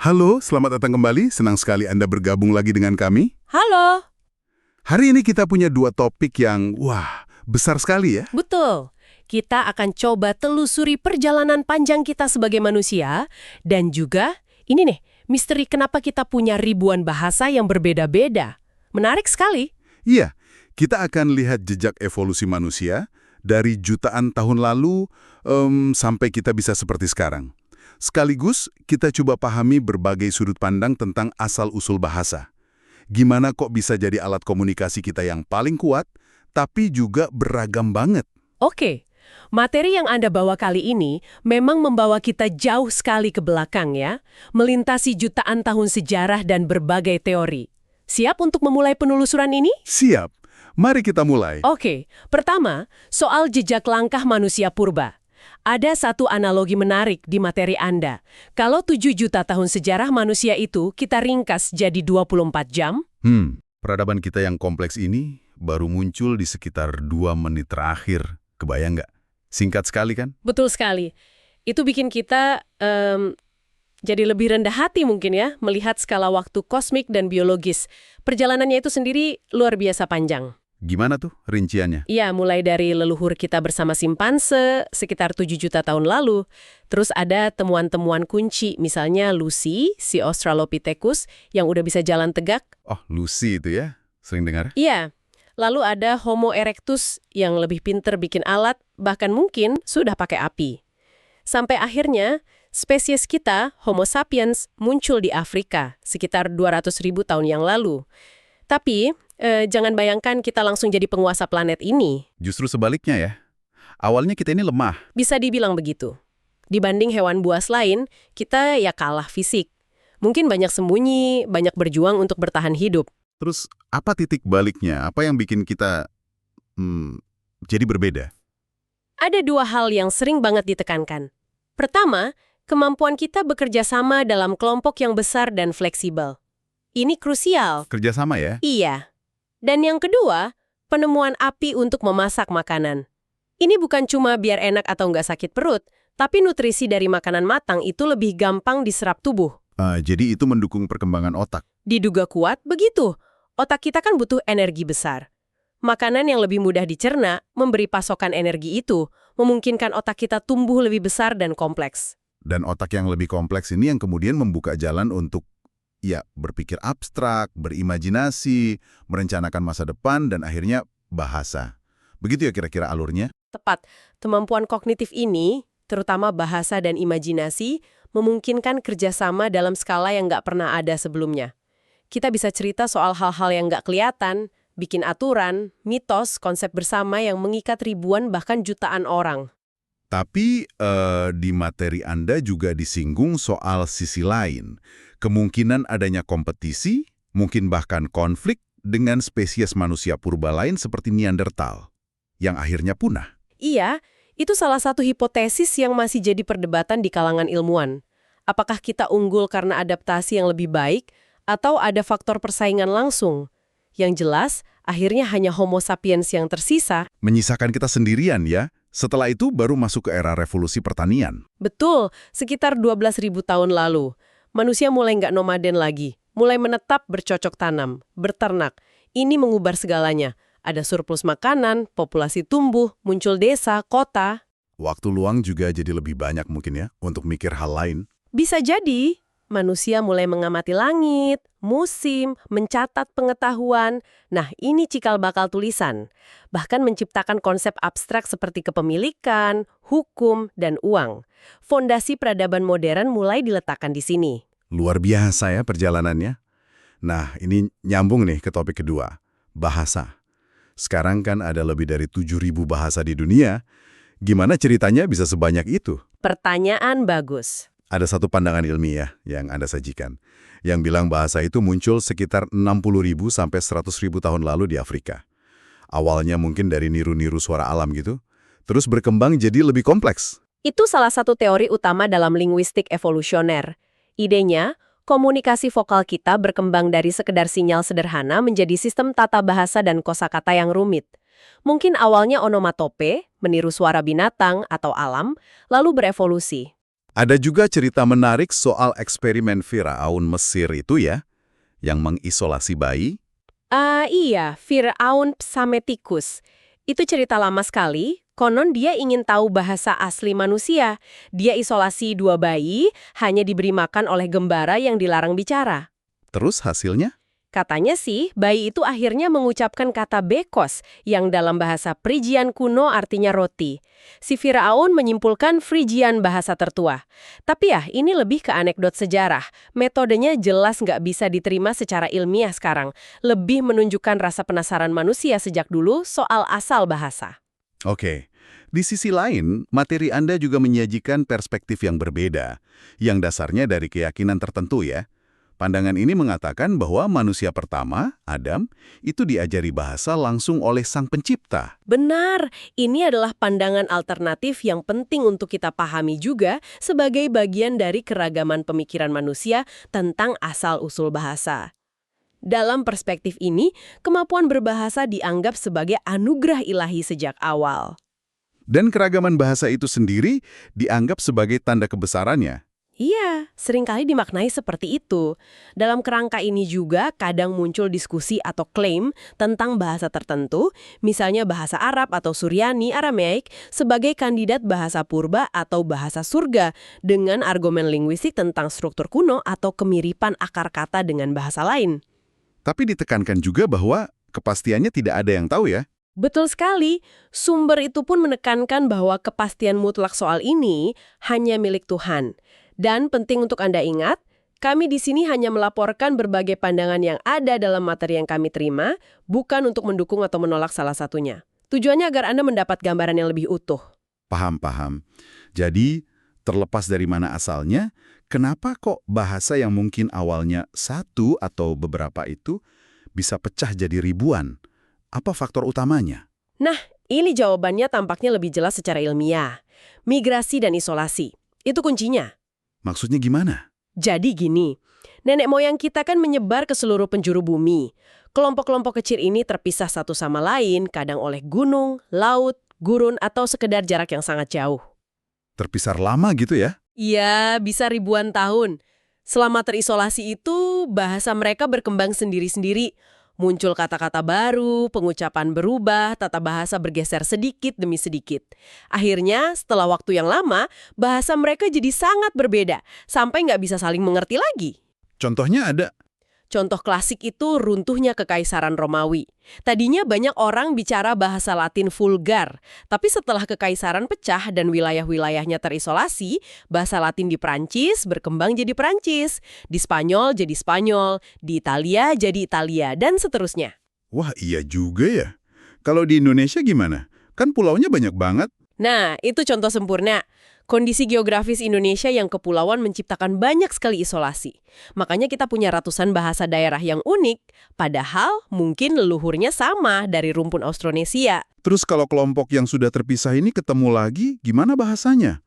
Halo, selamat datang kembali. Senang sekali Anda bergabung lagi dengan kami. Halo, Hari ini kita punya dua topik yang, besar sekali ya. betul. Kita akan coba telusuri perjalanan panjang kita sebagai manusia dan juga ini nih, misteri kenapa kita punya ribuan bahasa yang berbeda-beda. Menarik sekali. Iya, kita akan lihat jejak evolusi manusia dari jutaan tahun lalu sampai kita bisa seperti sekarang. Sekaligus, kita coba pahami berbagai sudut pandang tentang asal-usul bahasa. Gimana kok bisa jadi alat komunikasi kita yang paling kuat, tapi juga beragam banget. Oke, materi yang Anda bawa kali ini memang membawa kita jauh sekali ke belakang ya, melintasi jutaan tahun sejarah dan berbagai teori. Siap untuk memulai penelusuran ini? Siap, mari kita mulai. Oke, pertama, soal jejak langkah manusia purba. Ada satu analogi menarik di materi Anda. Kalau 7 juta tahun sejarah manusia itu kita ringkas jadi 24 jam, Peradaban kita yang kompleks ini baru muncul di sekitar 2 menit terakhir. Kebayang nggak? Singkat sekali kan? betul sekali. Itu bikin kita jadi lebih rendah hati mungkin ya, melihat skala waktu kosmik dan biologis. Perjalanannya itu sendiri luar biasa panjang. Gimana tuh rinciannya? Iya, mulai dari leluhur kita bersama simpanse sekitar 7 juta tahun lalu. Terus ada temuan-temuan kunci, misalnya Lucy, si Australopithecus yang udah bisa jalan tegak. Oh, Lucy itu ya? Sering dengar? Iya, lalu ada Homo erectus yang lebih pinter bikin alat, bahkan mungkin sudah pakai api. Sampai akhirnya, spesies kita, Homo sapiens, muncul di Afrika sekitar 200.000 tahun yang lalu. Tapi, jangan bayangkan kita langsung jadi penguasa planet ini. Justru sebaliknya ya. Awalnya kita ini lemah. Bisa dibilang begitu. Dibanding hewan buas lain, kita ya kalah fisik. Mungkin banyak sembunyi, banyak berjuang untuk bertahan hidup. Terus apa titik baliknya? Apa yang bikin kita jadi berbeda? Ada dua hal yang sering banget ditekankan. Pertama, kemampuan kita bekerja sama dalam kelompok yang besar dan fleksibel. Ini krusial. Kerjasama ya? Iya. Dan yang kedua, penemuan api untuk memasak makanan. Ini bukan cuma biar enak atau nggak sakit perut, tapi nutrisi dari makanan matang itu lebih gampang diserap tubuh. Jadi itu mendukung perkembangan otak. Diduga kuat, begitu. Otak kita kan butuh energi besar. Makanan yang lebih mudah dicerna memberi pasokan energi itu, memungkinkan otak kita tumbuh lebih besar dan kompleks. Dan otak yang lebih kompleks ini yang kemudian membuka jalan untuk berpikir abstrak, berimajinasi, merencanakan masa depan, dan akhirnya bahasa. Begitu ya kira-kira alurnya? Tepat, kemampuan kognitif ini, terutama bahasa dan imajinasi, memungkinkan kerjasama dalam skala yang nggak pernah ada sebelumnya. Kita bisa cerita soal hal-hal yang nggak kelihatan, bikin aturan, mitos, konsep bersama yang mengikat ribuan bahkan jutaan orang. Tapi di materi Anda juga disinggung soal sisi lain. Kemungkinan adanya kompetisi, mungkin bahkan konflik dengan spesies manusia purba lain seperti Neanderthal, yang akhirnya punah. Iya, itu salah satu hipotesis yang masih jadi perdebatan di kalangan ilmuwan. Apakah kita unggul karena adaptasi yang lebih baik, atau ada faktor persaingan langsung? Yang jelas, akhirnya hanya Homo sapiens yang tersisa. Menyisakan kita sendirian ya, setelah itu baru masuk ke era revolusi pertanian. Betul, sekitar 12.000 tahun lalu. Manusia mulai nggak nomaden lagi, mulai menetap bercocok tanam, berternak. Ini mengubah segalanya. Ada surplus makanan, populasi tumbuh, muncul desa, kota. Waktu luang juga jadi lebih banyak mungkin ya, untuk mikir hal lain. Bisa jadi, manusia mulai mengamati langit, musim, mencatat pengetahuan. Nah, ini cikal bakal tulisan. Bahkan menciptakan konsep abstrak seperti kepemilikan, hukum, dan uang. Fondasi peradaban modern mulai diletakkan di sini. Luar biasa ya perjalanannya. Nah, ini nyambung nih ke topik kedua, bahasa. Sekarang kan ada lebih dari 7.000 bahasa di dunia. Gimana ceritanya bisa sebanyak itu? Pertanyaan bagus. Ada satu pandangan ilmiah yang Anda sajikan, yang bilang bahasa itu muncul sekitar 60.000 sampai 100.000 tahun lalu di Afrika. Awalnya mungkin dari niru-niru suara alam gitu, terus berkembang jadi lebih kompleks. Itu salah satu teori utama dalam linguistik evolusioner. Idenya, komunikasi vokal kita berkembang dari sekedar sinyal sederhana menjadi sistem tata bahasa dan kosakata yang rumit. Mungkin awalnya onomatope, meniru suara binatang atau alam, lalu berevolusi. Ada juga cerita menarik soal eksperimen Firaun Mesir itu ya, yang mengisolasi bayi. Iya, Firaun Psammetichus. Itu cerita lama sekali. Konon dia ingin tahu bahasa asli manusia. Dia isolasi 2 bayi, hanya diberi makan oleh gembara yang dilarang bicara. Terus hasilnya? Katanya sih, bayi itu akhirnya mengucapkan kata bekos, yang dalam bahasa Frigian kuno artinya roti. Si Firaun menyimpulkan Frigian bahasa tertua. Tapi ya, ini lebih ke anekdot sejarah. Metodenya jelas nggak bisa diterima secara ilmiah sekarang. Lebih menunjukkan rasa penasaran manusia sejak dulu soal asal bahasa. Oke. Di sisi lain, materi Anda juga menyajikan perspektif yang berbeda, yang dasarnya dari keyakinan tertentu ya. Pandangan ini mengatakan bahwa manusia pertama, Adam, itu diajari bahasa langsung oleh Sang Pencipta. Benar, ini adalah pandangan alternatif yang penting untuk kita pahami juga sebagai bagian dari keragaman pemikiran manusia tentang asal-usul bahasa. Dalam perspektif ini, kemampuan berbahasa dianggap sebagai anugerah ilahi sejak awal. Dan keragaman bahasa itu sendiri dianggap sebagai tanda kebesarannya. Iya, seringkali dimaknai seperti itu. Dalam kerangka ini juga kadang muncul diskusi atau klaim tentang bahasa tertentu, misalnya bahasa Arab atau Suryani, Aramaik, sebagai kandidat bahasa purba atau bahasa surga, dengan argumen linguistik tentang struktur kuno atau kemiripan akar kata dengan bahasa lain. Tapi ditekankan juga bahwa kepastiannya tidak ada yang tahu ya. Betul sekali, sumber itu pun menekankan bahwa kepastian mutlak soal ini hanya milik Tuhan. Dan penting untuk Anda ingat, kami di sini hanya melaporkan berbagai pandangan yang ada dalam materi yang kami terima, bukan untuk mendukung atau menolak salah satunya. Tujuannya agar Anda mendapat gambaran yang lebih utuh. Paham. Jadi, terlepas dari mana asalnya, kenapa kok bahasa yang mungkin awalnya satu atau beberapa itu bisa pecah jadi ribuan? Apa faktor utamanya? Nah, ini jawabannya tampaknya lebih jelas secara ilmiah. Migrasi dan isolasi. Itu kuncinya. Maksudnya gimana? Jadi gini, nenek moyang kita kan menyebar ke seluruh penjuru bumi. Kelompok-kelompok kecil ini terpisah satu sama lain, kadang oleh gunung, laut, gurun, atau sekedar jarak yang sangat jauh. Terpisah lama gitu ya? Iya, bisa ribuan tahun. Selama terisolasi itu, bahasa mereka berkembang sendiri-sendiri. Muncul kata-kata baru, pengucapan berubah, tata bahasa bergeser sedikit demi sedikit. Akhirnya, setelah waktu yang lama, bahasa mereka jadi sangat berbeda, sampai nggak bisa saling mengerti lagi. Contohnya ada? Contoh klasik itu runtuhnya Kekaisaran Romawi. Tadinya banyak orang bicara bahasa Latin vulgar, tapi setelah Kekaisaran pecah dan wilayah-wilayahnya terisolasi, bahasa Latin di Prancis berkembang jadi Prancis, di Spanyol jadi Spanyol, di Italia jadi Italia, dan seterusnya. Wah, iya juga ya. Kalau di Indonesia gimana? Kan pulaunya banyak banget. Nah, itu contoh sempurna. Kondisi geografis Indonesia yang kepulauan menciptakan banyak sekali isolasi. Makanya kita punya ratusan bahasa daerah yang unik, padahal mungkin leluhurnya sama dari rumpun Austronesia. Terus kalau kelompok yang sudah terpisah ini ketemu lagi, gimana bahasanya?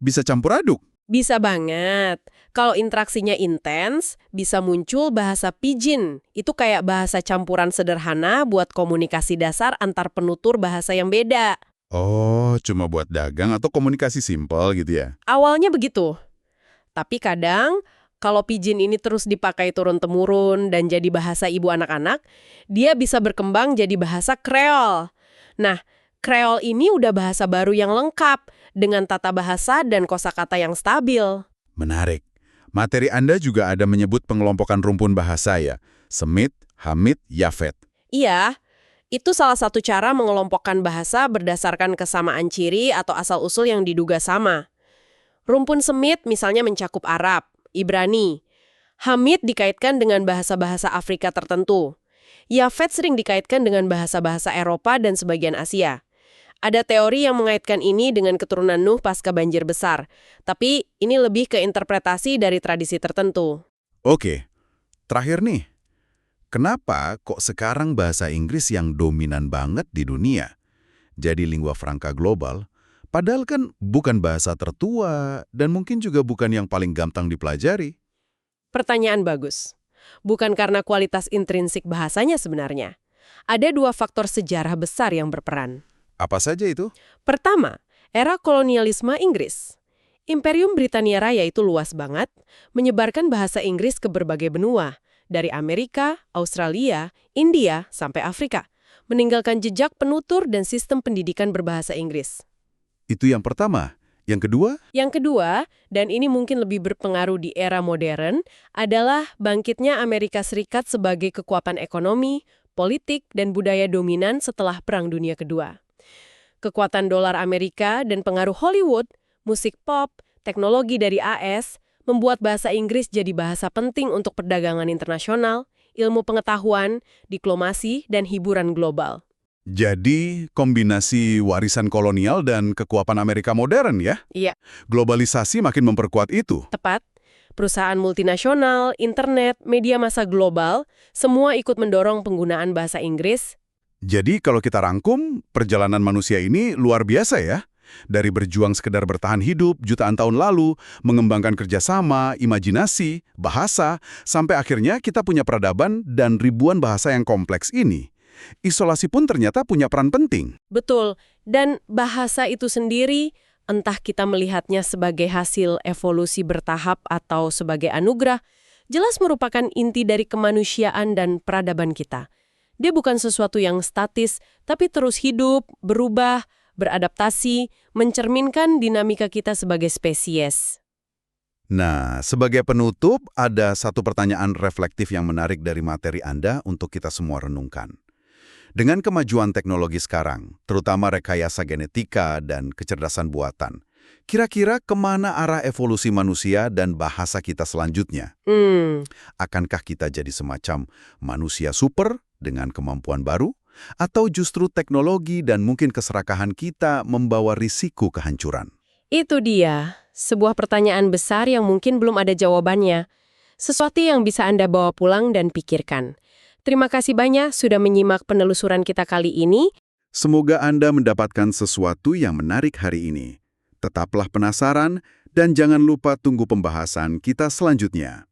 Bisa campur aduk? Bisa banget. Kalau interaksinya intens, bisa muncul bahasa pidgin. Itu kayak bahasa campuran sederhana buat komunikasi dasar antar penutur bahasa yang beda. Oh, cuma buat dagang atau komunikasi simpel gitu ya? Awalnya begitu. Tapi kadang, kalau pidgin ini terus dipakai turun-temurun dan jadi bahasa ibu anak-anak, dia bisa berkembang jadi bahasa Kreol. Nah, Kreol ini udah bahasa baru yang lengkap, dengan tata bahasa dan kosakata yang stabil. Menarik. Materi Anda juga ada menyebut pengelompokan rumpun bahasa ya? Semit, Hamid, Yafet. Iya, itu salah satu cara mengelompokkan bahasa berdasarkan kesamaan ciri atau asal-usul yang diduga sama. Rumpun Semit misalnya mencakup Arab, Ibrani. Hamid dikaitkan dengan bahasa-bahasa Afrika tertentu. Yafet sering dikaitkan dengan bahasa-bahasa Eropa dan sebagian Asia. Ada teori yang mengaitkan ini dengan keturunan Nuh pasca banjir besar. Tapi ini lebih ke interpretasi dari tradisi tertentu. Oke, terakhir nih. Kenapa kok sekarang bahasa Inggris yang dominan banget di dunia? Jadi lingua franca global, padahal kan bukan bahasa tertua dan mungkin juga bukan yang paling gampang dipelajari. Pertanyaan bagus. Bukan karena kualitas intrinsik bahasanya sebenarnya. Ada 2 faktor sejarah besar yang berperan. Apa saja itu? Pertama, era kolonialisme Inggris. Imperium Britania Raya itu luas banget, menyebarkan bahasa Inggris ke berbagai benua, dari Amerika, Australia, India, sampai Afrika, meninggalkan jejak penutur dan sistem pendidikan berbahasa Inggris. Itu yang pertama. Yang kedua, Yang kedua, dan ini mungkin lebih berpengaruh di era modern, adalah bangkitnya Amerika Serikat sebagai kekuatan ekonomi, politik, dan budaya dominan setelah Perang Dunia Kedua. Kekuatan dolar Amerika dan pengaruh Hollywood, musik pop, teknologi dari AS, membuat bahasa Inggris jadi bahasa penting untuk perdagangan internasional, ilmu pengetahuan, diplomasi, dan hiburan global. jadi kombinasi warisan kolonial dan kekuatan Amerika modern ya? Iya, Globalisasi makin memperkuat itu. tepat. Perusahaan multinasional, internet, media massa global, semua ikut mendorong penggunaan bahasa Inggris. Jadi kalau kita rangkum, perjalanan manusia ini luar biasa ya. Dari berjuang sekedar bertahan hidup jutaan tahun lalu, mengembangkan kerjasama, imajinasi, bahasa, sampai akhirnya kita punya peradaban dan ribuan bahasa yang kompleks ini. Isolasi pun ternyata punya peran penting. Betul, dan bahasa itu sendiri, entah kita melihatnya sebagai hasil evolusi bertahap atau sebagai anugerah, jelas merupakan inti dari kemanusiaan dan peradaban kita. Dia bukan sesuatu yang statis, tapi terus hidup, berubah, beradaptasi, mencerminkan dinamika kita sebagai spesies. Nah, sebagai penutup, ada satu pertanyaan reflektif yang menarik dari materi Anda untuk kita semua renungkan. Dengan kemajuan teknologi sekarang, terutama rekayasa genetika dan kecerdasan buatan, kira-kira kemana arah evolusi manusia dan bahasa kita selanjutnya? Akankah kita jadi semacam manusia super dengan kemampuan baru? Atau justru teknologi dan mungkin keserakahan kita membawa risiko kehancuran? Itu dia, sebuah pertanyaan besar yang mungkin belum ada jawabannya. Sesuatu yang bisa Anda bawa pulang dan pikirkan. Terima kasih banyak sudah menyimak penelusuran kita kali ini. Semoga Anda mendapatkan sesuatu yang menarik hari ini. Tetaplah penasaran dan jangan lupa tunggu pembahasan kita selanjutnya.